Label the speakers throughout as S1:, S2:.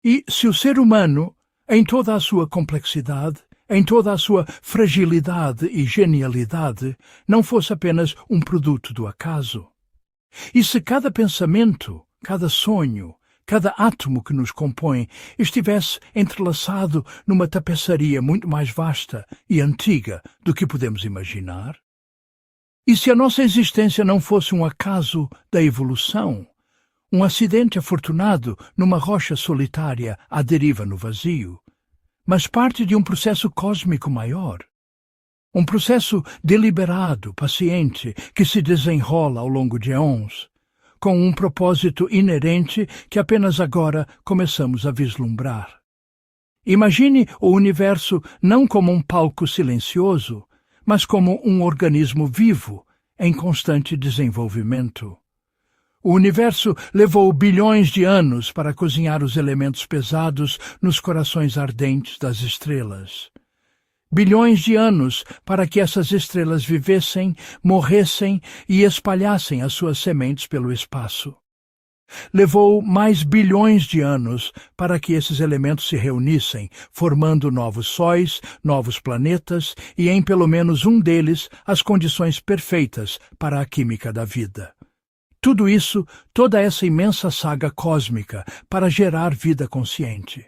S1: E se o ser humano, em toda a sua complexidade, em toda a sua fragilidade e genialidade, não fosse apenas um produto do acaso? E se cada pensamento, cada sonho, cada átomo que nos compõe estivesse entrelaçado numa tapeçaria muito mais vasta e antiga do que podemos imaginar? E se a nossa existência não fosse um acaso da evolução, um acidente afortunado numa rocha solitária à deriva no vazio, mas parte de um processo cósmico maior? Um processo deliberado, paciente, que se desenrola ao longo de éons, com um propósito inerente que apenas agora começamos a vislumbrar. Imagine o universo não como um palco silencioso, mas como um organismo vivo, em constante desenvolvimento. O universo levou bilhões de anos para cozinhar os elementos pesados nos corações ardentes das estrelas. Bilhões de anos para que essas estrelas vivessem, morressem e espalhassem as suas sementes pelo espaço. Levou mais bilhões de anos para que esses elementos se reunissem, formando novos sóis, novos planetas e, em pelo menos um deles, as condições perfeitas para a química da vida. Tudo isso, toda essa imensa saga cósmica para gerar vida consciente.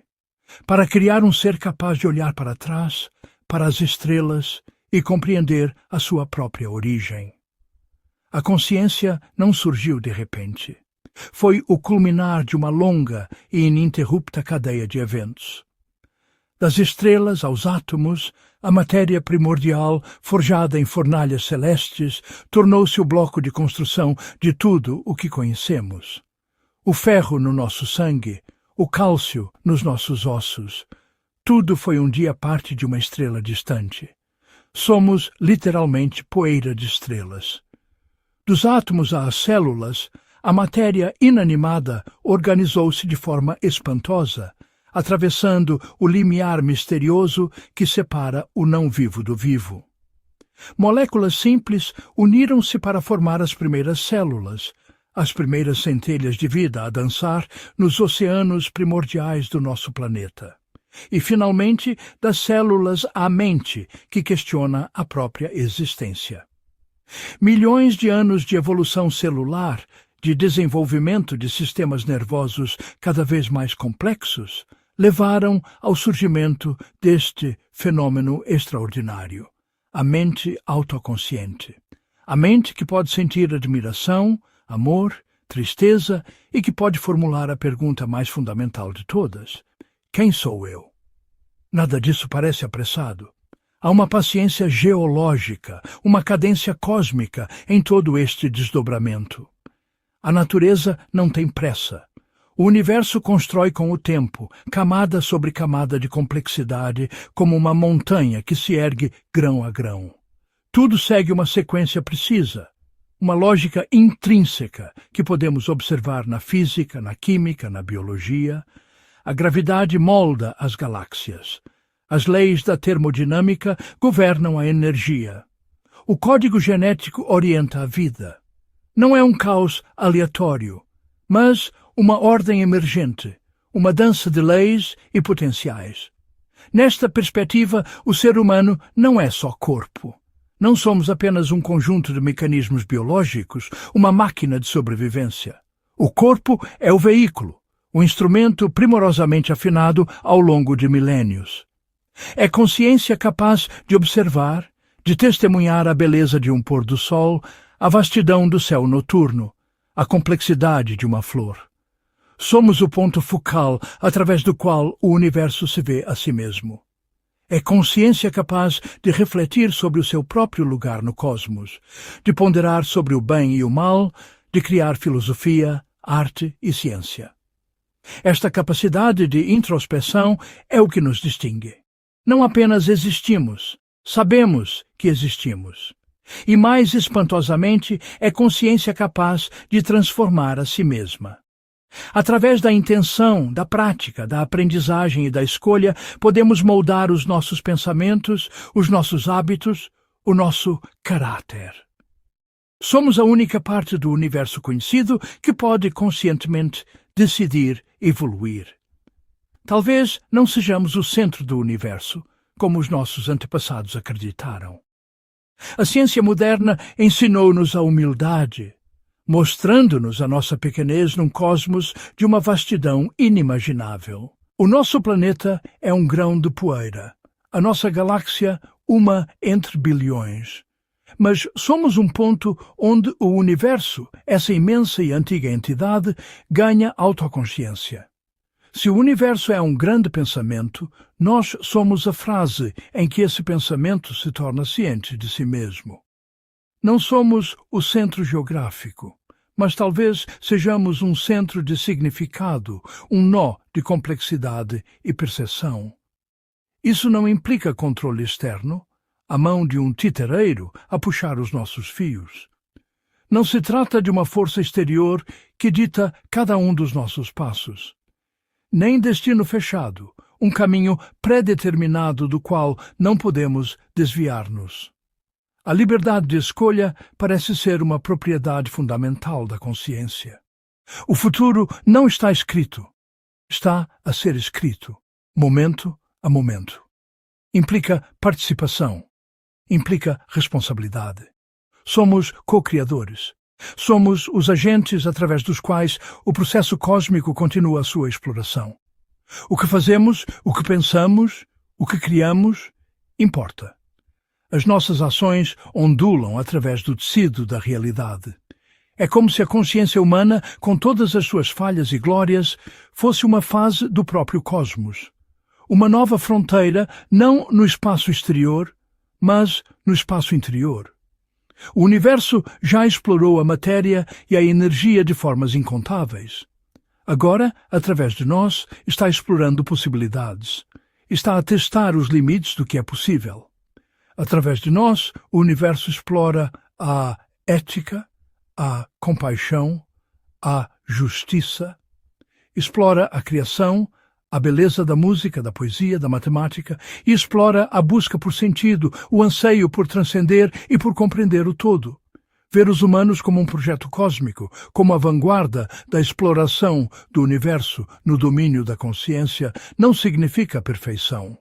S1: Para criar um ser capaz de olhar para trás, para as estrelas e compreender a sua própria origem. A consciência não surgiu de repente. Foi o culminar de uma longa e ininterrupta cadeia de eventos. Das estrelas aos átomos, a matéria primordial, forjada em fornalhas celestes, tornou-se o bloco de construção de tudo o que conhecemos. O ferro no nosso sangue, o cálcio nos nossos ossos. Tudo foi um dia parte de uma estrela distante. Somos, literalmente, poeira de estrelas. Dos átomos às células, a matéria inanimada organizou-se de forma espantosa, atravessando o limiar misterioso que separa o não vivo do vivo. Moléculas simples uniram-se para formar as primeiras células, as primeiras centelhas de vida a dançar nos oceanos primordiais do nosso planeta. E, finalmente, das células à mente, que questiona a própria existência. Milhões de anos de evolução celular, de desenvolvimento de sistemas nervosos cada vez mais complexos, levaram ao surgimento deste fenômeno extraordinário, a mente autoconsciente. A mente que pode sentir admiração, amor, tristeza e que pode formular a pergunta mais fundamental de todas: quem sou eu? Nada disso parece apressado. Há uma paciência geológica, uma cadência cósmica em todo este desdobramento. A natureza não tem pressa. O universo constrói com o tempo, camada sobre camada de complexidade, como uma montanha que se ergue grão a grão. Tudo segue uma sequência precisa, uma lógica intrínseca que podemos observar na física, na química, na biologia. A gravidade molda as galáxias. As leis da termodinâmica governam a energia. O código genético orienta a vida. Não é um caos aleatório, mas uma ordem emergente, uma dança de leis e potenciais. Nesta perspectiva, o ser humano não é só corpo. Não somos apenas um conjunto de mecanismos biológicos, uma máquina de sobrevivência. O corpo é o veículo, um instrumento primorosamente afinado ao longo de milênios. É consciência capaz de observar, de testemunhar a beleza de um pôr do sol, a vastidão do céu noturno, a complexidade de uma flor. Somos o ponto focal através do qual o universo se vê a si mesmo. É consciência capaz de refletir sobre o seu próprio lugar no cosmos, de ponderar sobre o bem e o mal, de criar filosofia, arte e ciência. Esta capacidade de introspeção é o que nos distingue. Não apenas existimos, sabemos que existimos. E mais espantosamente, é consciência capaz de transformar a si mesma. Através da intenção, da prática, da aprendizagem e da escolha, podemos moldar os nossos pensamentos, os nossos hábitos, o nosso caráter. Somos a única parte do universo conhecido que pode conscientemente decidir evoluir. Talvez não sejamos o centro do universo, como os nossos antepassados acreditaram. A ciência moderna ensinou-nos a humildade, mostrando-nos a nossa pequenez num cosmos de uma vastidão inimaginável. O nosso planeta é um grão de poeira, a nossa galáxia uma entre bilhões. Mas somos um ponto onde o universo, essa imensa e antiga entidade, ganha autoconsciência. Se o universo é um grande pensamento, nós somos a frase em que esse pensamento se torna ciente de si mesmo. Não somos o centro geográfico, mas talvez sejamos um centro de significado, um nó de complexidade e percepção. Isso não implica controle externo, a mão de um titereiro a puxar os nossos fios. Não se trata de uma força exterior que dita cada um dos nossos passos. Nem destino fechado, um caminho pré-determinado do qual não podemos desviar-nos. A liberdade de escolha parece ser uma propriedade fundamental da consciência. O futuro não está escrito, está a ser escrito, momento a momento. Implica participação, implica responsabilidade. Somos co-criadores. Somos os agentes através dos quais o processo cósmico continua a sua exploração. O que fazemos, o que pensamos, o que criamos, importa. As nossas ações ondulam através do tecido da realidade. É como se a consciência humana, com todas as suas falhas e glórias, fosse uma fase do próprio cosmos. Uma nova fronteira, não no espaço exterior, mas no espaço interior. O universo já explorou a matéria e a energia de formas incontáveis. Agora, através de nós, está explorando possibilidades. Está a testar os limites do que é possível. Através de nós, o universo explora a ética, a compaixão, a justiça. Explora a criação, a beleza da música, da poesia, da matemática, e explora a busca por sentido, o anseio por transcender e por compreender o todo. Ver os humanos como um projeto cósmico, como a vanguarda da exploração do universo no domínio da consciência, não significa perfeição.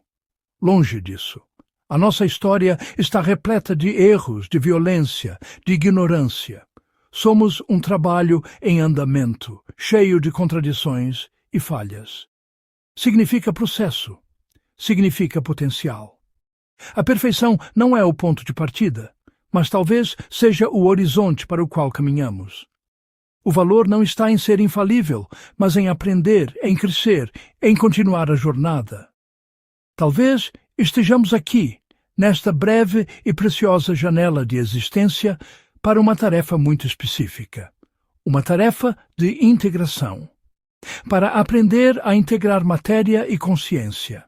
S1: Longe disso. A nossa história está repleta de erros, de violência, de ignorância. Somos um trabalho em andamento, cheio de contradições e falhas. Significa processo, significa potencial. A perfeição não é o ponto de partida, mas talvez seja o horizonte para o qual caminhamos. O valor não está em ser infalível, mas em aprender, em crescer, em continuar a jornada. Talvez estejamos aqui, nesta breve e preciosa janela de existência, para uma tarefa muito específica. Uma tarefa de integração. Para aprender a integrar matéria e consciência,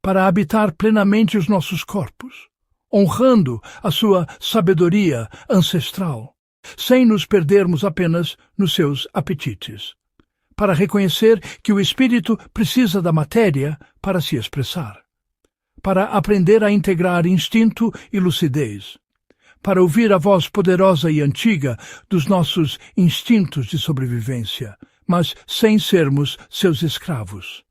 S1: para habitar plenamente os nossos corpos, honrando a sua sabedoria ancestral, sem nos perdermos apenas nos seus apetites, para reconhecer que o espírito precisa da matéria para se expressar, para aprender a integrar instinto e lucidez, para ouvir a voz poderosa e antiga dos nossos instintos de sobrevivência, mas sem sermos seus escravos.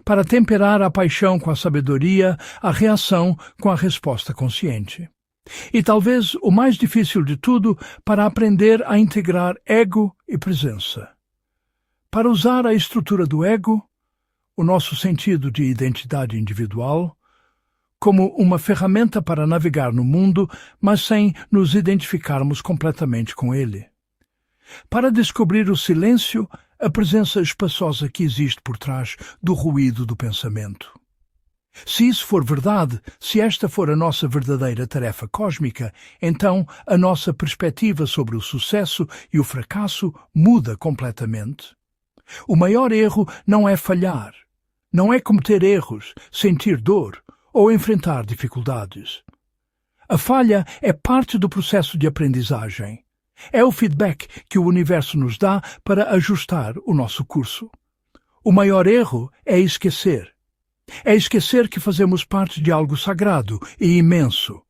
S1: Para temperar a paixão com a sabedoria, a reação com a resposta consciente. E talvez o mais difícil de tudo, para aprender a integrar ego e presença. Para usar a estrutura do ego, o nosso sentido de identidade individual, como uma ferramenta para navegar no mundo, mas sem nos identificarmos completamente com ele. Para descobrir o silêncio, a presença espaçosa que existe por trás do ruído do pensamento. Se isso for verdade, se esta for a nossa verdadeira tarefa cósmica, então a nossa perspectiva sobre o sucesso e o fracasso muda completamente. O maior erro não é falhar, não é cometer erros, sentir dor ou enfrentar dificuldades. A falha é parte do processo de aprendizagem. É o feedback que o universo nos dá para ajustar o nosso curso. O maior erro é esquecer. É esquecer que fazemos parte de algo sagrado e imenso.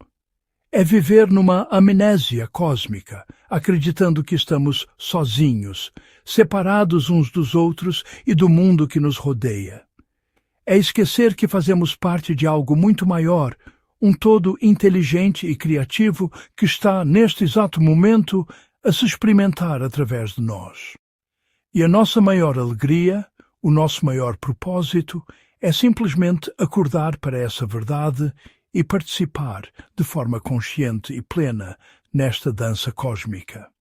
S1: É viver numa amnésia cósmica, acreditando que estamos sozinhos, separados uns dos outros e do mundo que nos rodeia. É esquecer que fazemos parte de algo muito maior, um todo inteligente e criativo que está, neste exato momento, a se experimentar através de nós. E a nossa maior alegria, o nosso maior propósito, é simplesmente acordar para essa verdade e participar de forma consciente e plena nesta dança cósmica.